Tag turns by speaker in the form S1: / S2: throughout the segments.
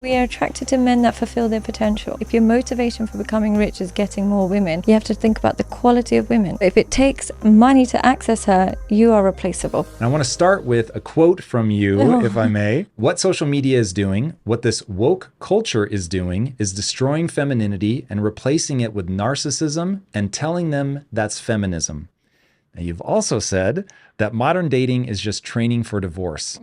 S1: We are attracted to men that fulfill their potential. If your motivation for becoming rich is getting more women, you have to think about the quality of women. If it takes money to access her, you are replaceable.
S2: And I want to start with a quote from you, if I may. What social media is doing, what this woke culture is doing, is destroying femininity and replacing it with narcissism and telling them that's feminism. Now, you've also said that modern dating is just training for divorce.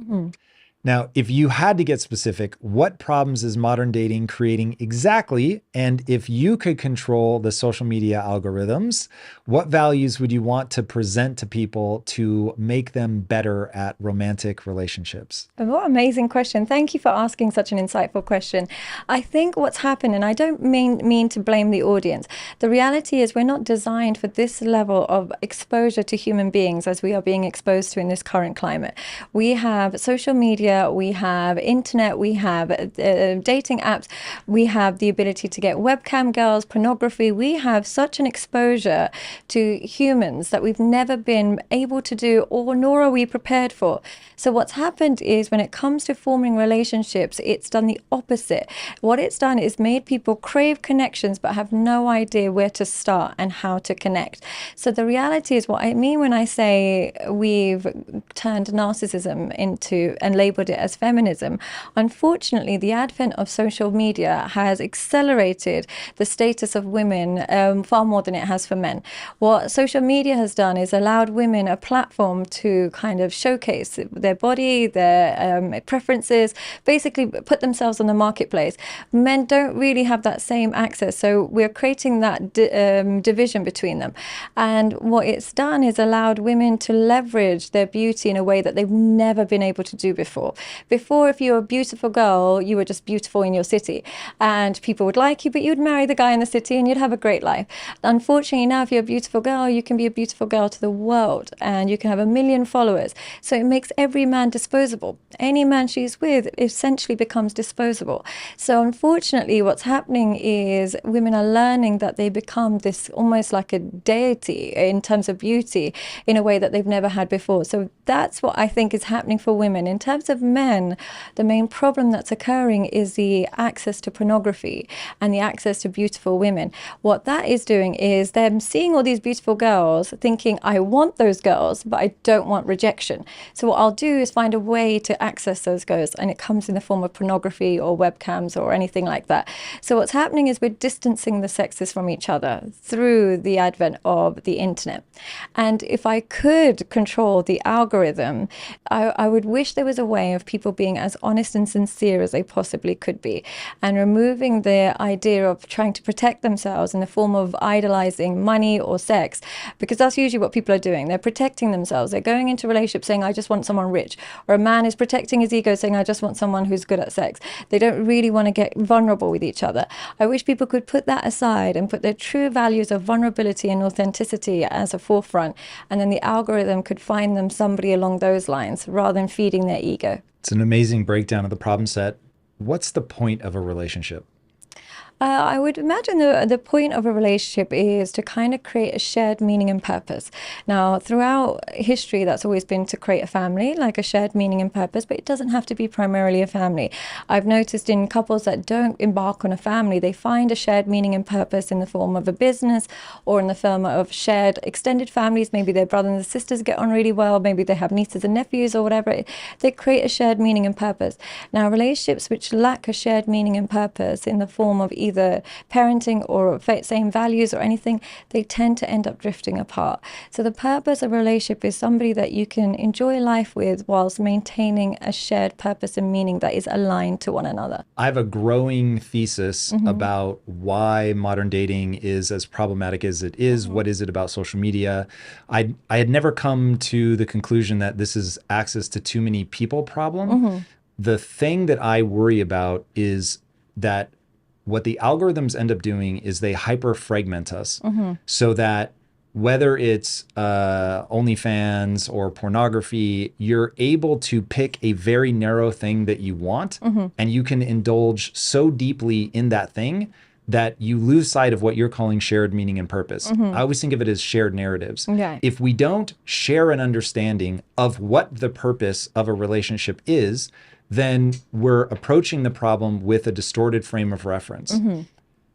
S2: Now, if you had to get specific, what problems is modern dating creating exactly? And if you could control the social media algorithms, what values would you want to present to people to make them better at romantic relationships?
S1: What an amazing question. Thank you for asking such an insightful question. I think what's happened, and I don't mean to blame the audience, the reality is we're not designed for this level of exposure to human beings as we are being exposed to in this current climate. We have social media, we have internet, we have dating apps, we have the ability to get webcam girls, pornography. We have such an exposure to humans that we've never been able to do, or nor are we prepared for. So what's happened is when it comes to forming relationships, it's done the opposite. What it's done is made people crave connections but have no idea where to start and how to connect. So the reality is, what I mean when I say we've turned narcissism into and labeled it as feminism, unfortunately the advent of social media has accelerated the status of women far more than it has for men. What social media has done is allowed women a platform to kind of showcase their body, their preferences, basically put themselves on the marketplace. Men don't really have that same access, so we're creating that division between them. And what it's done is allowed women to leverage their beauty in a way that they've never been able to do before. Before, if you were a beautiful girl, you were just beautiful in your city and people would like you, but you'd marry the guy in the city and you'd have a great life. Unfortunately, now if you're a beautiful girl, you can be a beautiful girl to the world and you can have 1 million followers. So it makes every man disposable. Any man she's with essentially becomes disposable. So unfortunately, what's happening is women are learning that they become this almost like a deity in terms of beauty in a way that they've never had before. So that's what I think is happening for women. In terms of men, the main problem that's occurring is the access to pornography and the access to beautiful women. What that is doing is them seeing all these beautiful girls, thinking, I want those girls, but I don't want rejection. So what I'll do is find a way to access those girls, and it comes in the form of pornography or webcams or anything like that. So what's happening is we're distancing the sexes from each other through the advent of the internet. And if I could control the algorithm, I would wish there was a way of people being as honest and sincere as they possibly could be, and removing the idea of trying to protect themselves in the form of idolizing money or sex, because that's usually what people are doing. They're protecting themselves. They're going into relationships saying, I just want someone rich, or a man is protecting his ego saying, I just want someone who's good at sex. They don't really want to get vulnerable with each other. I wish people could put that aside and put their true values of vulnerability and authenticity as a forefront, and then the algorithm could find them somebody along those lines rather than feeding their ego.
S2: It's an amazing breakdown of the problem set. What's the point of a relationship?
S1: I would imagine the point of a relationship is to kind of create a shared meaning and purpose. Now, throughout history, that's always been to create a family, like a shared meaning and purpose, but it doesn't have to be primarily a family. I've noticed in couples that don't embark on a family, they find a shared meaning and purpose in the form of a business or in the form of shared extended families. Maybe their brothers and sisters get on really well, maybe they have nieces and nephews or whatever. They create a shared meaning and purpose. Now, relationships which lack a shared meaning and purpose in the form of either parenting or same values or anything, they tend to end up drifting apart. So the purpose of a relationship is somebody that you can enjoy life with whilst maintaining a shared purpose and meaning that is aligned to one another.
S2: I have a growing thesis about why modern dating is as problematic as it is. What is it about social media? I had never come to the conclusion that this is access to too many people problem. The thing that I worry about is that what the algorithms end up doing is they hyper fragment us so that whether it's OnlyFans or pornography, you're able to pick a very narrow thing that you want and you can indulge so deeply in that thing that you lose sight of what you're calling shared meaning and purpose. I always think of it as shared narratives.
S1: Okay.
S2: If we don't share an understanding of what the purpose of a relationship is, then we're approaching the problem with a distorted frame of reference.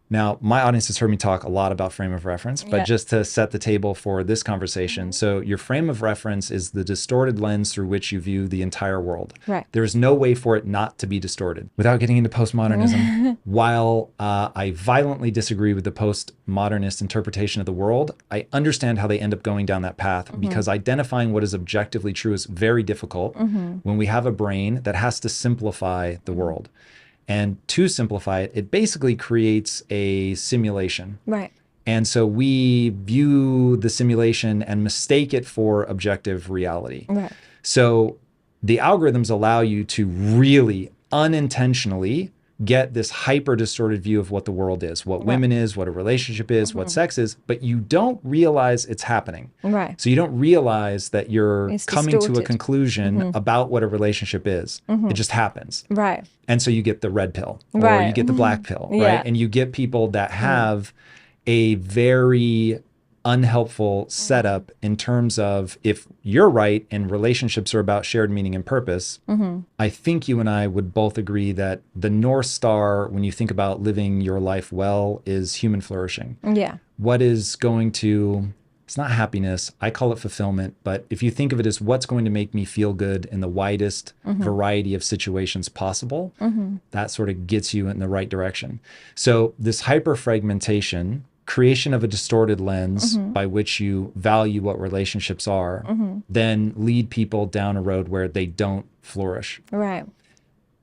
S2: Now, my audience has heard me talk a lot about frame of reference, but just to set the table for this conversation. So your frame of reference is the distorted lens through which you view the entire world.
S1: Right.
S2: There's no way for it not to be distorted. Without getting into postmodernism, while I violently disagree with the postmodernist interpretation of the world, I understand how they end up going down that path because identifying what is objectively true is very difficult when we have a brain that has to simplify the world. And to simplify it, it basically creates a simulation.
S1: Right.
S2: And so we view the simulation and mistake it for objective reality.
S1: Right.
S2: So the algorithms allow you to really unintentionally get this hyper distorted view of what the world is, what women is, what a relationship is, what sex is, but you don't realize it's happening.
S1: Right.
S2: So you don't realize that you're coming to a
S1: distorted.
S2: conclusion about what a relationship is. It just happens.
S1: Right.
S2: And so you get the red pill or
S1: Right.
S2: you get the black pill, right?
S1: Yeah.
S2: And you get people that have a very unhelpful setup in terms of if you're right and relationships are about shared meaning and purpose, I think you and I would both agree that the North Star, when you think about living your life well, is human flourishing.
S1: Yeah.
S2: What is going to, it's not happiness, I call it fulfillment, but if you think of it as what's going to make me feel good in the widest variety of situations possible, that sort of gets you in the right direction. So this hyper fragmentation, creation of a distorted lens by which you value what relationships are, then lead people down a road where they don't flourish.
S1: Right.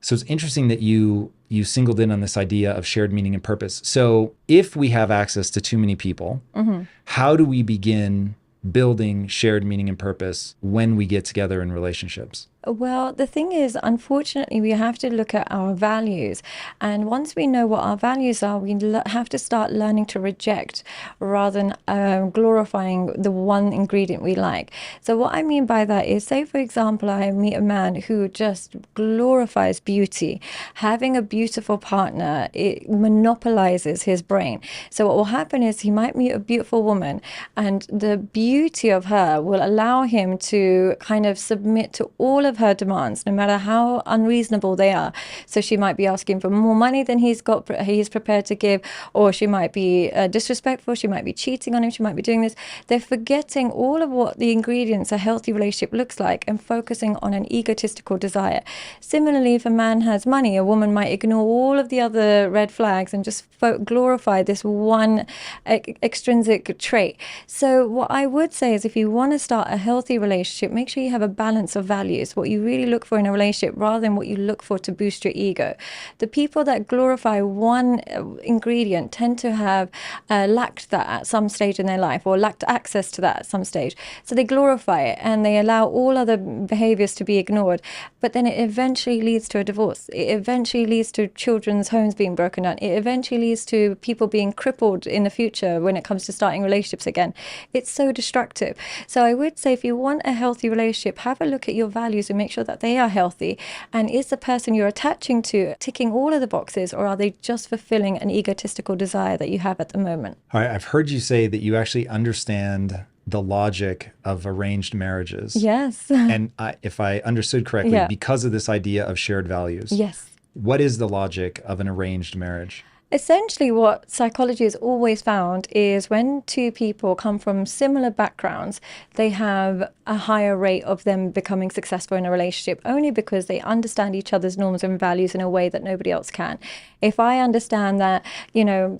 S2: So it's interesting that you singled in on this idea of shared meaning and purpose. So if we have access to too many people, how do we begin building shared meaning and purpose when we get together in relationships?
S1: Well, the thing is, unfortunately, we have to look at our values. And once we know what our values are, we have to start learning to reject rather than glorifying the one ingredient we like. So what I mean by that is, say, for example, I meet a man who just glorifies beauty. Having a beautiful partner, it monopolizes his brain. So what will happen is he might meet a beautiful woman, and the beauty of her will allow him to kind of submit to all of her demands, no matter how unreasonable they are. So she might be asking for more money than he's prepared to give, or she might be disrespectful, she might be cheating on him, she might be doing this. They're forgetting all of what the ingredients a healthy relationship looks like and focusing on an egotistical desire. Similarly, if a man has money, a woman might ignore all of the other red flags and just glorify this one extrinsic trait. So what I would say is, if you want to start a healthy relationship, make sure you have a balance of values, what you really look for in a relationship rather than what you look for to boost your ego. The people that glorify one ingredient tend to have lacked that at some stage in their life, or lacked access to that at some stage. So they glorify it and they allow all other behaviors to be ignored. But then it eventually leads to a divorce. It eventually leads to children's homes being broken down. It eventually leads to people being crippled in the future when it comes to starting relationships again. It's so destructive. So I would say, if you want a healthy relationship, have a look at your values and make sure that they are healthy. And is the person you're attaching to ticking all of the boxes, or are they just fulfilling an egotistical desire that you have at the moment?
S2: All right, I've heard you say that you actually understand the logic of arranged marriages.
S1: Yes.
S2: And if I understood correctly,
S1: Yeah.
S2: because of this idea of shared values.
S1: Yes.
S2: What is the logic of an arranged marriage?
S1: Essentially, what psychology has always found is when two people come from similar backgrounds, they have a higher rate of them becoming successful in a relationship, only because they understand each other's norms and values in a way that nobody else can. If I understand that,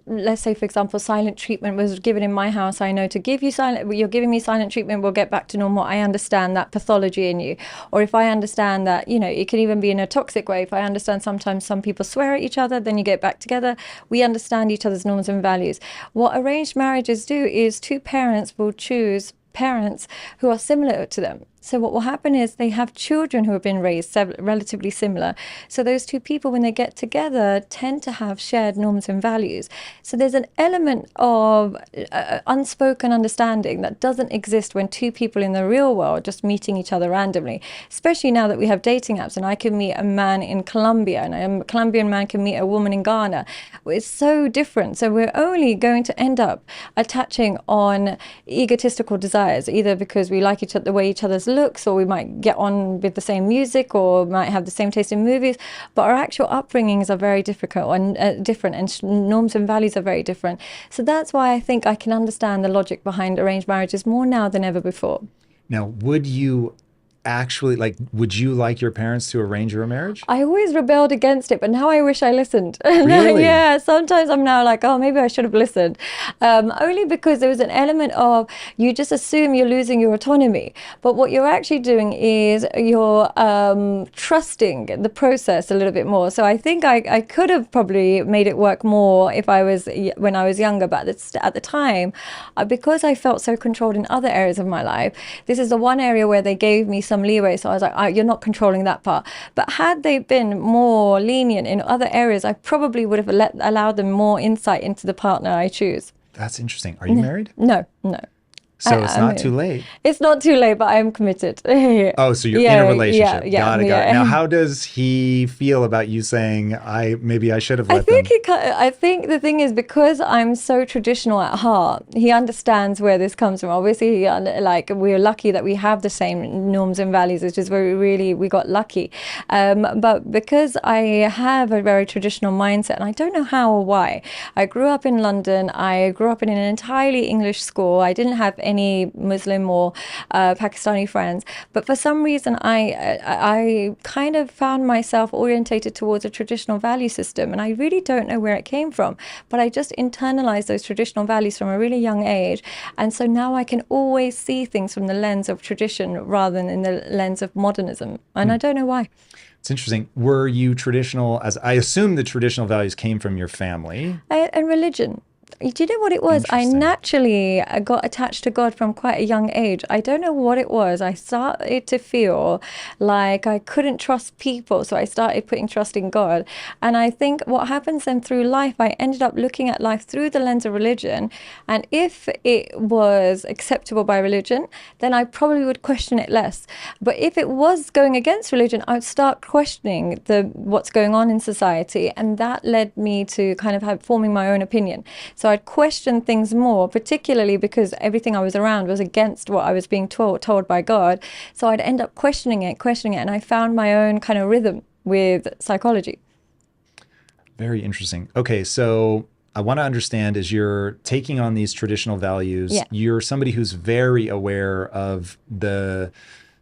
S1: let's say, for example, silent treatment was given in my house, I know to give you you're giving me silent treatment, we'll get back to normal. I understand that pathology in you. Or if I understand that, it can even be in a toxic way. If I understand sometimes some people swear at each other, then you get back together. We understand each other's norms and values. What arranged marriages do is two parents will choose parents who are similar to them. So what will happen is they have children who have been raised relatively similar. So those two people, when they get together, tend to have shared norms and values. So there's an element of unspoken understanding that doesn't exist when two people in the real world just meeting each other randomly, especially now that we have dating apps and I can meet a man in Colombia and a Colombian man can meet a woman in Ghana. It's so different. So we're only going to end up attaching on egotistical desires, either because we like the way each other's looks, or we might get on with the same music, or might have the same taste in movies, but our actual upbringings are very difficult and different, and norms and values are very different. So that's why I think I can understand the logic behind arranged marriages more now than ever before.
S2: Now, would you would you like your parents to arrange your marriage?
S1: I always rebelled against it, but now I wish I listened.
S2: Really?
S1: Yeah, sometimes I'm now like, oh, maybe I should have listened. Only because there was an element of you just assume you're losing your autonomy. But what you're actually doing is you're trusting the process a little bit more. So I think I could have probably made it work more when I was younger. But at the time, because I felt so controlled in other areas of my life, this is the one area where they gave me some leeway. So I was like, you're not controlling that part. But had they been more lenient in other areas, I probably would have allowed them more insight into the partner I choose.
S2: That's interesting. Are you married?
S1: No.
S2: So it's not too late.
S1: It's not too late, but I'm committed.
S2: Oh, so you're in a relationship.
S1: Yeah,
S2: got it. Now, how does he feel about you saying, maybe I should have let them?
S1: I think the thing is, because I'm so traditional at heart, he understands where this comes from. Obviously, we're lucky that we have the same norms and values, which is where we got lucky. But because I have a very traditional mindset, and I don't know how or why, I grew up in London. I grew up in an entirely English school. I didn't have any Muslim or Pakistani friends, but for some reason I kind of found myself orientated towards a traditional value system, and I really don't know where it came from, but I just internalized those traditional values from a really young age, and so now I can always see things from the lens of tradition rather than in the lens of modernism, and I don't know why.
S2: It's interesting. Were you traditional, as I assume the traditional values came from your family?
S1: And religion. Do you know what it was? I naturally got attached to God from quite a young age. I don't know what it was. I started to feel like I couldn't trust people, so I started putting trust in God. And I think what happens then through life, I ended up looking at life through the lens of religion. And if it was acceptable by religion, then I probably would question it less. But if it was going against religion, I would start questioning what's going on in society. And that led me to kind of forming my own opinion. So I'd question things more, particularly because everything I was around was against what I was being told by God. So I'd end up questioning it, and I found my own kind of rhythm with psychology.
S2: Very interesting. Okay, so I want to understand, as you're taking on these traditional values, you're somebody who's very aware of the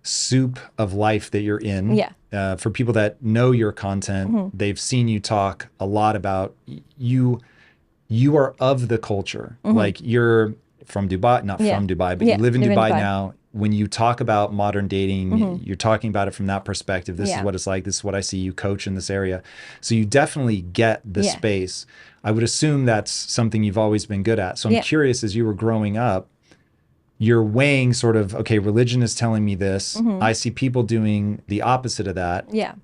S2: soup of life that you're in.
S1: Yeah.
S2: For people that know your content, they've seen you talk a lot about you are of the culture. Like, you're from Dubai, not from Dubai, but you live in Dubai now. When you talk about modern dating, you're talking about it from that perspective. This is what it's like. This is what I see. You coach in this area. So you definitely get the space. I would assume that's something you've always been good at. So I'm curious, as you were growing up, you're weighing sort of, okay, religion is telling me this. I see people doing the opposite of that.
S1: Yeah.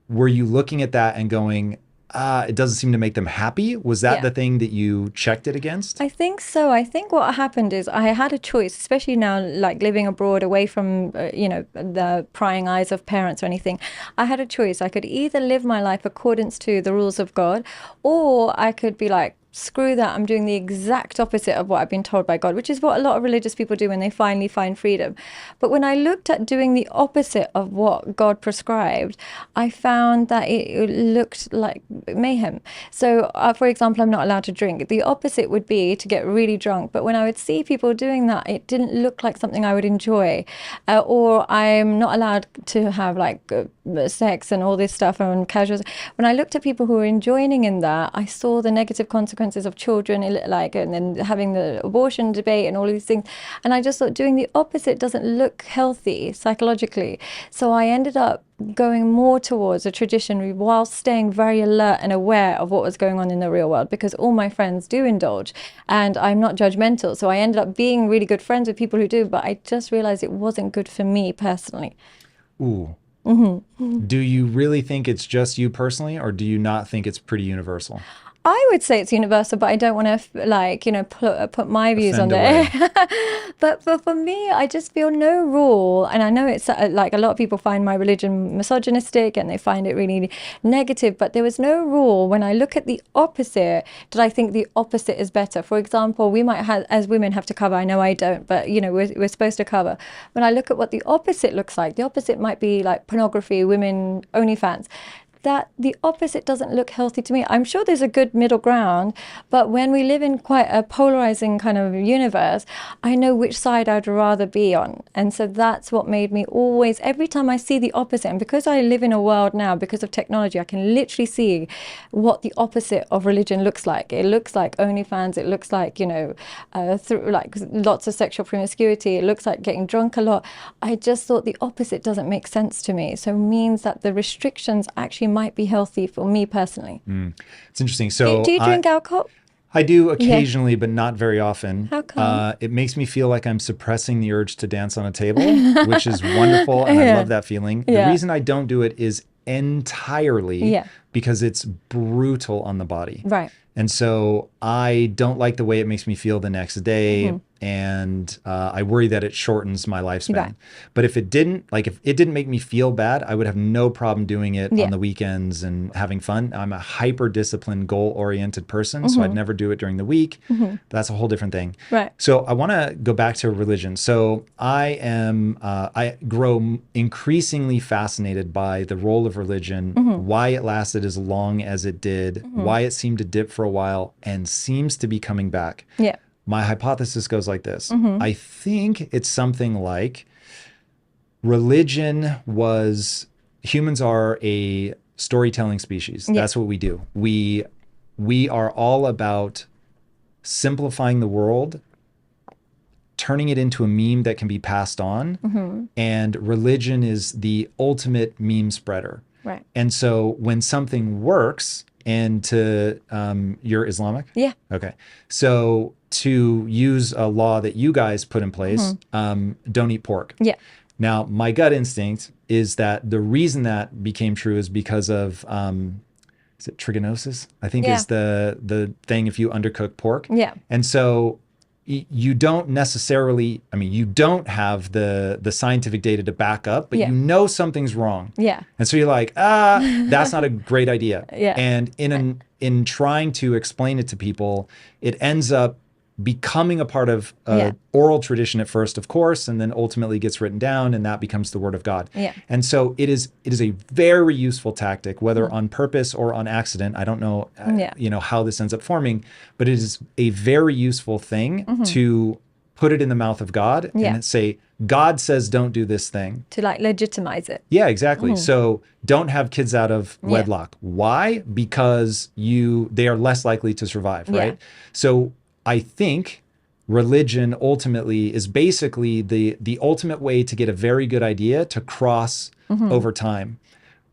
S2: Were you looking at that and going, it doesn't seem to make them happy? Was that the thing that you checked it against?
S1: I think so. I think what happened is I had a choice, especially now, like living abroad away from, the prying eyes of parents or anything. I had a choice. I could either live my life accordance to the rules of God, or I could be like, screw that, I'm doing the exact opposite of what I've been told by God, which is what a lot of religious people do when they finally find freedom. But when I looked at doing the opposite of what God prescribed, I found that it looked like mayhem. So, for example, I'm not allowed to drink. The opposite would be to get really drunk. But when I would see people doing that, it didn't look like something I would enjoy. Or I'm not allowed to have sex and all this stuff and casuals. When I looked at people who were enjoying in that, I saw the negative consequences consequences of children, and then having the abortion debate and all of these things. And I just thought doing the opposite doesn't look healthy psychologically. So I ended up going more towards a tradition while staying very alert and aware of what was going on in the real world, because all my friends do indulge and I'm not judgmental. So I ended up being really good friends with people who do, but I just realized it wasn't good for me personally.
S2: Ooh. Do you really think it's just you personally, or do you not think it's pretty universal?
S1: I would say it's universal, but I don't want to, put my views on there. But for me, I just feel no rule. And I know it's like a lot of people find my religion misogynistic and they find it really negative, but there was no rule. When I look at the opposite, did I think the opposite is better? For example, we might have, as women, have to cover. I know I don't, but we're supposed to cover. When I look at what the opposite looks like, the opposite might be like pornography, women, OnlyFans. That the opposite doesn't look healthy to me. I'm sure there's a good middle ground, but when we live in quite a polarizing kind of universe, I know which side I'd rather be on. And so that's what made me always, every time I see the opposite, and because I live in a world now, because of technology, I can literally see what the opposite of religion looks like. It looks like OnlyFans, it looks like, through like lots of sexual promiscuity, it looks like getting drunk a lot. I just thought the opposite doesn't make sense to me. So it means that the restrictions actually might be healthy for me personally.
S2: It's interesting. So
S1: do you drink alcohol?
S2: I do occasionally, but not very often.
S1: How come?
S2: It makes me feel like I'm suppressing the urge to dance on a table, which is wonderful, and I love that feeling. The reason I don't do it is entirely because it's brutal on the body.
S1: Right.
S2: And so I don't like the way it makes me feel the next day. And I worry that it shortens my lifespan. Right. But if it didn't make me feel bad, I would have no problem doing it on the weekends and having fun. I'm a hyper-disciplined, goal-oriented person, so I'd never do it during the week. That's a whole different thing.
S1: Right.
S2: So I want to go back to religion. So I grow increasingly fascinated by the role of religion, why it lasted as long as it did, why it seemed to dip for a while and seems to be coming back.
S1: Yeah.
S2: My hypothesis goes like this. I think it's something like humans are a storytelling species. Yeah. That's what we do. We are all about simplifying the world, turning it into a meme that can be passed on. And religion is the ultimate meme spreader.
S1: Right.
S2: And so when something works, and you're Islamic?
S1: Yeah.
S2: Okay. So to use a law that you guys put in place, don't eat pork.
S1: Yeah.
S2: Now, my gut instinct is that the reason that became true is because of, is it trigonosis? I think is the thing if you undercook pork.
S1: Yeah.
S2: And so you don't necessarily, you don't have the scientific data to back up, but you know something's wrong.
S1: Yeah.
S2: And so you're like, that's not a great idea.
S1: Yeah.
S2: And in trying to explain it to people, it ends up becoming a part of oral tradition at first, of course, and then ultimately gets written down, and that becomes the word of God.
S1: Yeah.
S2: And so it is a very useful tactic, whether on purpose or on accident. I don't know, how this ends up forming, but it is a very useful thing to put it in the mouth of God and say, God says, don't do this thing.
S1: To like legitimize it.
S2: Yeah, exactly. So don't have kids out of wedlock. Why? Because they are less likely to survive, right? So I think religion ultimately is basically the ultimate way to get a very good idea to cross over time.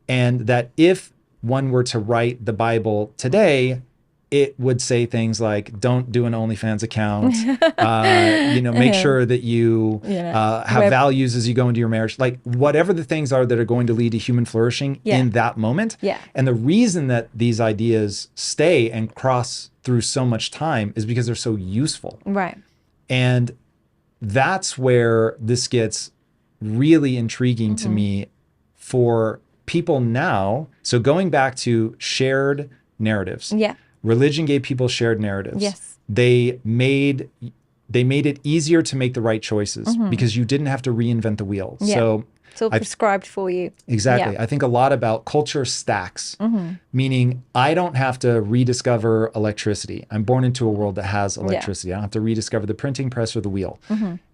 S2: And that if one were to write the Bible today, it would say things like, don't do an OnlyFans account, make sure that you have values as you go into your marriage, like whatever the things are that are going to lead to human flourishing in that moment.
S1: Yeah.
S2: And the reason that these ideas stay and cross through so much time is because they're so useful.
S1: Right.
S2: And that's where this gets really intriguing to me for people now. So going back to shared narratives. Yeah. Religion gave people shared narratives.
S1: Yes.
S2: They made it easier to make the right choices because you didn't have to reinvent the wheel.
S1: Yeah.
S2: So
S1: it's all prescribed for you.
S2: Exactly.
S1: Yeah.
S2: I think a lot about culture stacks, meaning I don't have to rediscover electricity. I'm born into a world that has electricity. I don't have to rediscover the printing press or the wheel.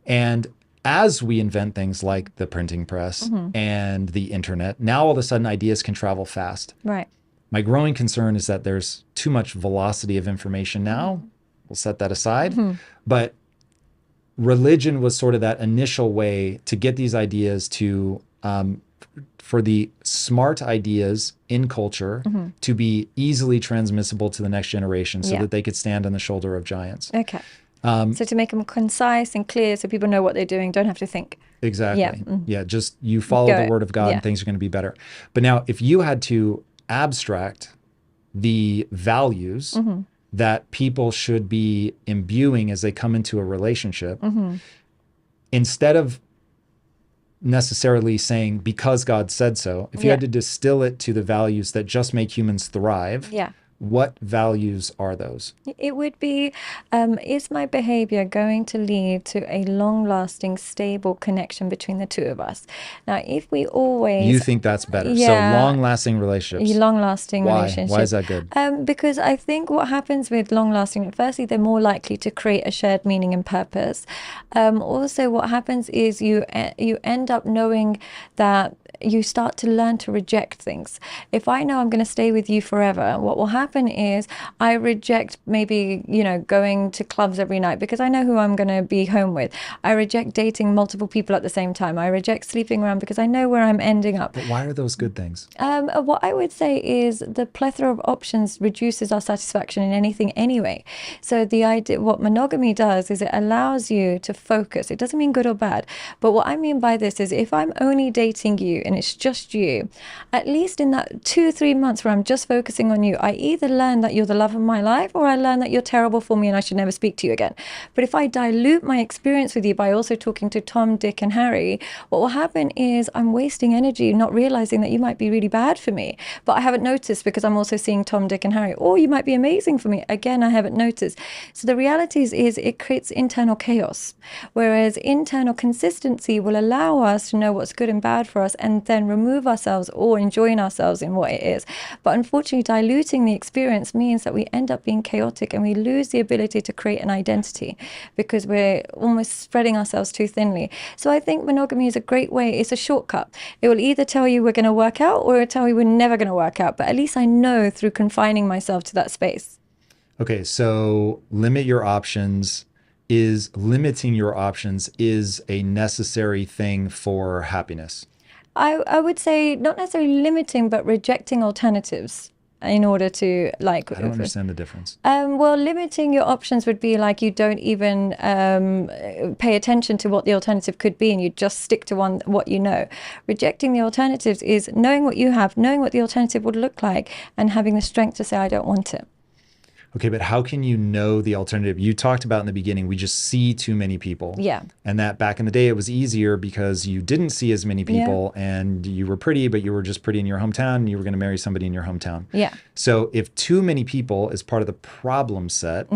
S2: And as we invent things like the printing press and the internet, now all of a sudden ideas can travel fast.
S1: Right.
S2: My growing concern is that there's too much velocity of information now. We'll set that aside. But religion was sort of that initial way to get these ideas to, for the smart ideas in culture to be easily transmissible to the next generation so that they could stand on the shoulder of giants.
S1: Okay. So to make them concise and clear so people know what they're doing, don't have to think.
S2: Exactly. Yeah, just you follow the word of God and things are going to be better. But now if you had to abstract the values that people should be imbuing as they come into a relationship, instead of necessarily saying because God said so, if you had to distill it to the values that just make humans thrive, what values are those?
S1: It would be, is my behavior going to lead to a long-lasting, stable connection between the two of us? Now, if we always...
S2: You think that's better. So long-lasting relationships.
S1: Long-lasting relationships.
S2: Why is that good?
S1: Because I think what happens with long-lasting, firstly, they're more likely to create a shared meaning and purpose. Also, what happens is you end up knowing that you start to learn to reject things. If I know I'm going to stay with you forever, what will happen is I reject maybe, going to clubs every night because I know who I'm going to be home with. I reject dating multiple people at the same time. I reject sleeping around because I know where I'm ending up.
S2: But why are those good things?
S1: What I would say is the plethora of options reduces our satisfaction in anything anyway. So the idea, what monogamy does is it allows you to focus. It doesn't mean good or bad. But what I mean by this is if I'm only dating you and it's just you, at least in that 2-3 months where I'm just focusing on you, I either learn that you're the love of my life or I learn that you're terrible for me and I should never speak to you again. But if I dilute my experience with you by also talking to Tom, Dick and Harry, what will happen is I'm wasting energy not realizing that you might be really bad for me, but I haven't noticed because I'm also seeing Tom, Dick and Harry. Or you might be amazing for me. Again, I haven't noticed. So the reality is it creates internal chaos, whereas internal consistency will allow us to know what's good and bad for us and then remove ourselves or enjoying ourselves in what it is. But unfortunately, diluting the experience means that we end up being chaotic and we lose the ability to create an identity because we're almost spreading ourselves too thinly. So I think monogamy is a great way. It's a shortcut. It will either tell you we're going to work out or it'll tell you we're never going to work out. But at least I know through confining myself to that space.
S2: Okay, so limiting your options is a necessary thing for happiness.
S1: I would say not necessarily limiting, but rejecting alternatives in order to
S2: I don't understand the difference.
S1: Well, limiting your options would be like you don't even pay attention to what the alternative could be and you just stick to what you know. Rejecting the alternatives is knowing what you have, knowing what the alternative would look like and having the strength to say, I don't want it.
S2: Okay, but how can you know the alternative? You talked about in the beginning, we just see too many people.
S1: Yeah.
S2: And that back in the day, it was easier because you didn't see as many people and you were pretty, but you were just pretty in your hometown and you were going to marry somebody in your hometown.
S1: Yeah.
S2: So if too many people is part of the problem set,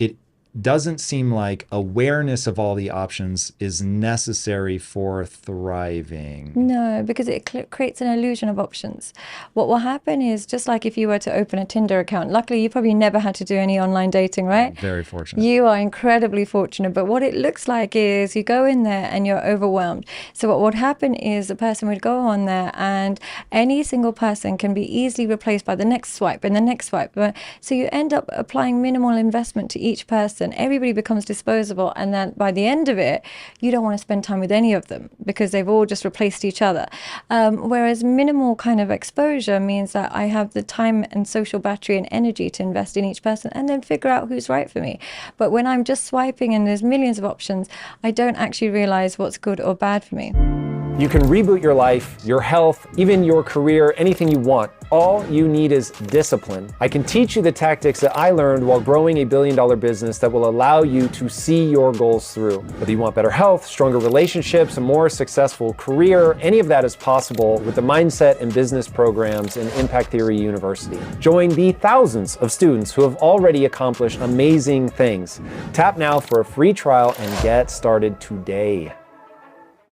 S2: it doesn't seem like awareness of all the options is necessary for thriving.
S1: No, because it creates an illusion of options. What will happen is just like if you were to open a Tinder account, luckily you probably never had to do any online dating, right?
S2: Very fortunate.
S1: You are incredibly fortunate. But what it looks like is you go in there and you're overwhelmed. So what would happen is the person would go on there and any single person can be easily replaced by the next swipe and the next swipe. So you end up applying minimal investment to each person. Everybody becomes disposable, and then by the end of it, you don't want to spend time with any of them because they've all just replaced each other. Whereas minimal kind of exposure means that I have the time and social battery and energy to invest in each person and then figure out who's right for me. But when I'm just swiping and there's millions of options, I don't actually realize what's good or bad for me.
S3: You can reboot your life, your health, even your career, anything you want. All you need is discipline. I can teach you the tactics that I learned while growing a billion-dollar business that will allow you to see your goals through. Whether you want better health, stronger relationships, a more successful career, any of that is possible with the mindset and business programs in Impact Theory University. Join the thousands of students who have already accomplished amazing things. Tap now for a free trial and get started today.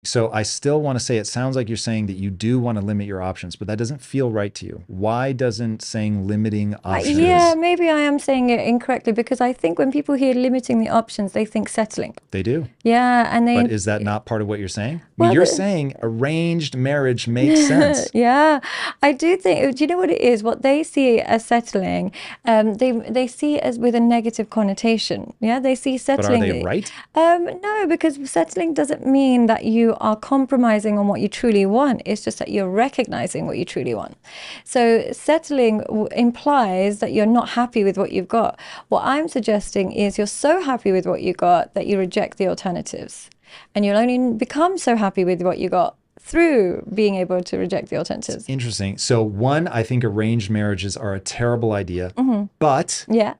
S2: So I still want to say, it sounds like you're saying that you do want to limit your options, but that doesn't feel right to you. Why doesn't saying limiting options?
S1: Yeah, maybe I am saying it incorrectly, because I think when people hear limiting the options, they think settling.
S2: They do.
S1: Yeah, and
S2: But is that not part of what you're saying? I
S1: Well,
S2: mean, you're saying arranged marriage makes sense.
S1: Yeah, I do think. Do you know what it is? What they see as settling, they see it as with a negative connotation. Yeah, they see
S2: But are
S1: settling.
S2: they right?
S1: No, because settling doesn't mean that you are compromising on what you truly want. It's just that you're recognizing what you truly want. So settling implies that you're not happy with what you've got. What I'm suggesting is you're so happy with what you got that you reject the alternatives. And you'll only become so happy with what you got through being able to reject the alternatives.
S2: Interesting. So one, I think arranged marriages are a terrible idea, but
S1: Yeah.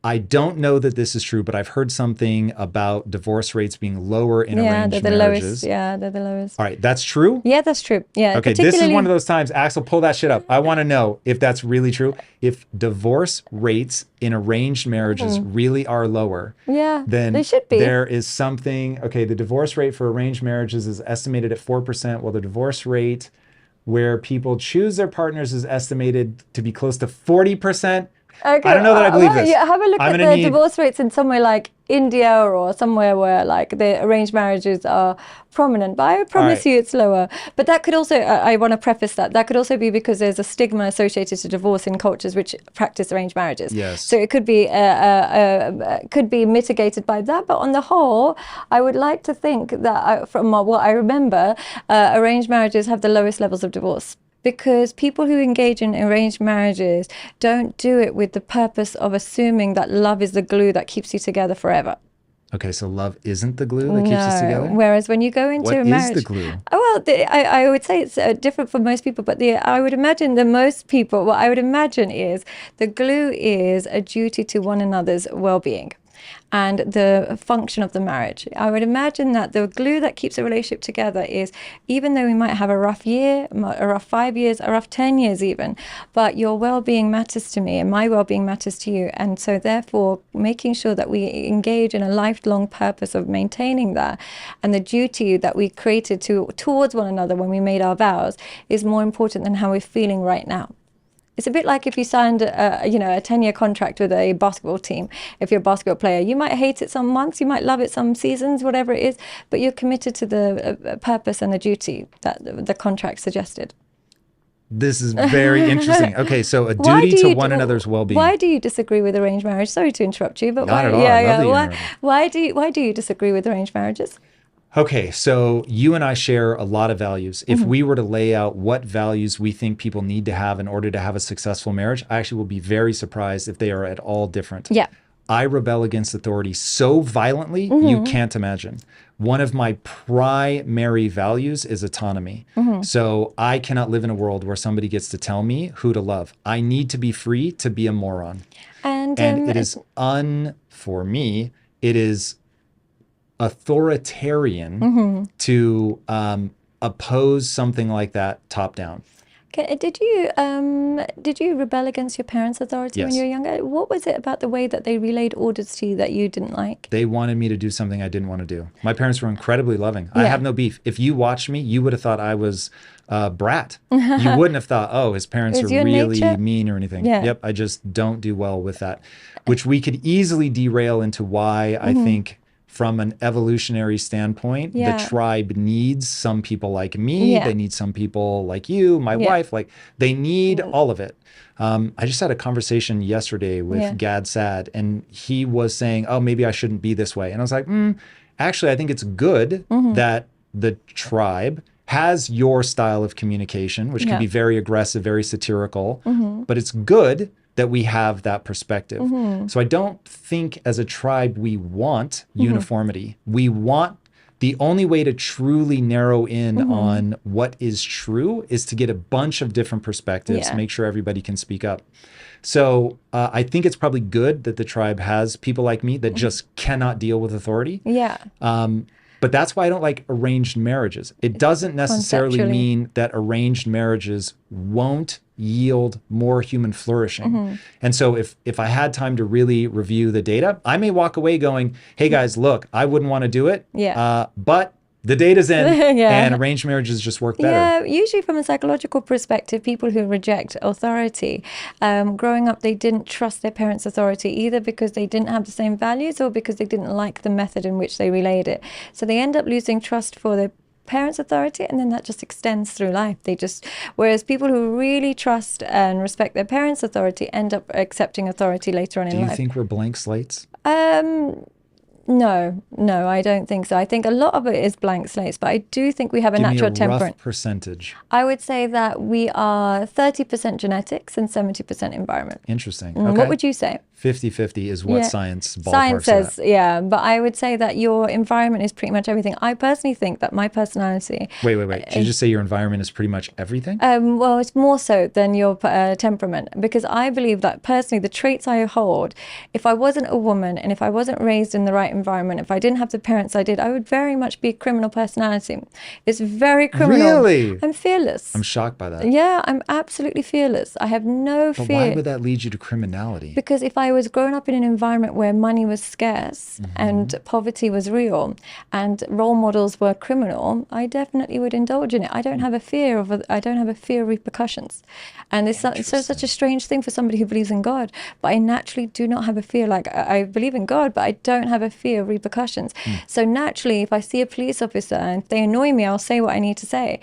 S2: I don't know that this is true, but I've heard something about divorce rates being lower in
S1: Yeah,
S2: arranged
S1: they're the
S2: marriages.
S1: lowest. Yeah, they're the lowest.
S2: All right, that's true?
S1: Yeah, that's true. Yeah.
S2: Okay, this is one of those times, Axel, pull that shit up. I want to know if that's really true. If divorce rates in arranged marriages really are lower,
S1: Yeah,
S2: then
S1: they should be.
S2: there is something. Okay, the divorce rate for arranged marriages is estimated at 4%, while the divorce rate where people choose their partners is estimated to be close to 40%.
S1: Okay,
S2: I don't know that I believe this.
S1: Yeah, have a look
S2: I'm
S1: at
S2: gonna
S1: the
S2: need-
S1: divorce rates in somewhere like India or somewhere where like the arranged marriages are prominent. But I promise you it's lower. But that could also, I want to preface that could also be because there's a stigma associated to divorce in cultures which practice arranged marriages.
S2: Yes.
S1: So it could be mitigated by that. But on the whole, I would like to think that from what I remember, arranged marriages have the lowest levels of divorce. Because people who engage in arranged marriages don't do it with the purpose of assuming that love is the glue that keeps you together forever.
S2: Okay, so love isn't the glue that keeps us together?
S1: Whereas when you go into
S2: What
S1: a
S2: is
S1: marriage,
S2: the glue?
S1: I would say it's different for most people, but I would imagine that most people, what I would imagine is the glue is a duty to one another's well-being and the function of the marriage. I would imagine that the glue that keeps a relationship together is, even though we might have a rough year, a rough 5 years, a rough 10 years even, but your well-being matters to me and my well-being matters to you. And so therefore, making sure that we engage in a lifelong purpose of maintaining that, and the duty that we created towards one another when we made our vows is more important than how we're feeling right now. It's a bit like if you signed a 10-year contract with a basketball team. If you're a basketball player, you might hate it some months, you might love it some seasons, whatever it is, but you're committed to the purpose and the duty that the contract suggested.
S2: This is very interesting. Okay, so a duty to one another's well-being.
S1: Why do you disagree with arranged marriage? Sorry to interrupt you, but
S2: Not
S1: why?
S2: at all.
S1: Yeah,
S2: I love that you
S1: yeah.
S2: interrupted.
S1: Why do you disagree with arranged marriages?
S2: Okay, so you and I share a lot of values. If we were to lay out what values we think people need to have in order to have a successful marriage, I actually will be very surprised if they are at all different.
S1: Yeah.
S2: I rebel against authority so violently, you can't imagine. One of my primary values is autonomy. So I cannot live in a world where somebody gets to tell me who to love. I need to be free to be a moron.
S1: And
S2: it is for me, it is authoritarian to oppose something like that top down.
S1: Okay, did you rebel against your parents' authority when
S2: Yes.
S1: you were younger? What was it about the way that they relayed orders to you that you didn't like?
S2: They wanted me to do something I didn't want to do. My parents were incredibly loving. I
S1: Yeah.
S2: have no beef. If you watched me, you would have thought I was a brat. You wouldn't have thought, oh, his parents are
S1: Is your
S2: really
S1: nature?
S2: mean or anything.
S1: Yeah.
S2: Yep, I just don't do well with that, which we could easily derail into why I think from an evolutionary standpoint,
S1: Yeah.
S2: the tribe needs some people like me.
S1: Yeah.
S2: They need some people like you, my
S1: Yeah.
S2: wife. Like they need all of it. I just had a conversation yesterday with
S1: Yeah.
S2: Gad Sad, and he was saying, oh, maybe I shouldn't be this way. And I was like, actually, I think it's good that the tribe has your style of communication, which can
S1: Yeah.
S2: be very aggressive, very satirical, but it's good that we have that perspective. So I don't think as a tribe we want uniformity. We want, the only way to truly narrow in on what is true is to get a bunch of different perspectives,
S1: Yeah.
S2: make sure everybody can speak up. So I think it's probably good that the tribe has people like me that just cannot deal with authority.
S1: Yeah.
S2: But that's why I don't like arranged marriages. It doesn't necessarily
S1: Conceptually.
S2: mean that arranged marriages won't yield more human flourishing. And so if I had time to really review the data, I may walk away going, hey guys, look, I wouldn't want to do it.
S1: Yeah.
S2: But The data's in,
S1: Yeah.
S2: and arranged marriages just work better.
S1: Yeah, usually from a psychological perspective, people who reject authority, growing up, they didn't trust their parents' authority either because they didn't have the same values or because they didn't like the method in which they relayed it. So they end up losing trust for their parents' authority, and then that just extends through life. Whereas people who really trust and respect their parents' authority end up accepting authority later on in life.
S2: Do you think we're blank slates?
S1: No, I don't think so. I think a lot of it is blank slates, but I do think we have a natural
S2: Give me a
S1: temperament.
S2: rough percentage.
S1: I would say that we are 30% genetics and 70% environment.
S2: Interesting. Okay.
S1: What would you say?
S2: 50-50 is what
S1: Yeah.
S2: science ballparks
S1: Science says,
S2: at.
S1: yeah, but I would say that your environment is pretty much everything. I personally think that my personality.
S2: Wait. Did you just say your environment is pretty much everything?
S1: Well, it's more so than your temperament, because I believe that personally, the traits I hold, if I wasn't a woman and if I wasn't raised in the right environment, if I didn't have the parents I did, I would very much be a criminal personality. It's very criminal.
S2: Really?
S1: I'm fearless.
S2: I'm shocked by that.
S1: Yeah, I'm absolutely fearless. I have no
S2: But
S1: fear.
S2: why would that lead you to criminality?
S1: Because if I was growing up in an environment where money was scarce and poverty was real and role models were criminal, I definitely would indulge in it. I don't have a fear of repercussions. And it's such a strange thing for somebody who believes in God. But I naturally do not have a fear. Like, I believe in God, but I don't have a fear of repercussions. So naturally, if I see a police officer and if they annoy me, I'll say what I need to say.